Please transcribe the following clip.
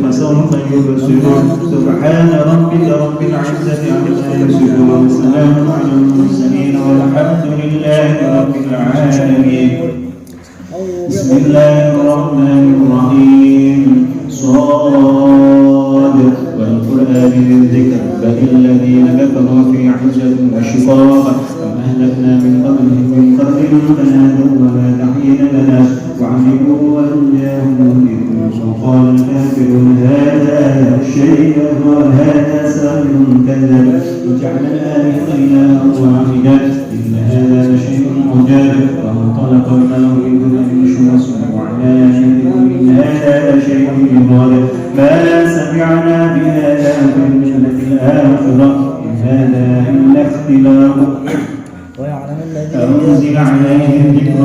فسوف يبصرون سبحان ربك رب العزة عما يصفون وسلام على المرسلين والحمد لله رب العالمين. بسم الله الرحمن الرحيم. صاد والقرآن ذي الذكر بل الذين كفروا في عزة وشقاق فأهلكنا من قبلهم من قرن فنادوا وما تحين لنا وعملوا وأنجاهم منذر وقال الكافرون هذا شيء وهذا ساحر كذب وجعل الآلهة إلها واحدا إن هذا لشيء عجاب فانطلق الملأ منهم أن يمشوا واصبروا على آلهتكم إن هذا لشيء يراد ما سمعنا بهذا في الملة الآخرة إن هذا إلا اختلاق أنزل عليهم ذكر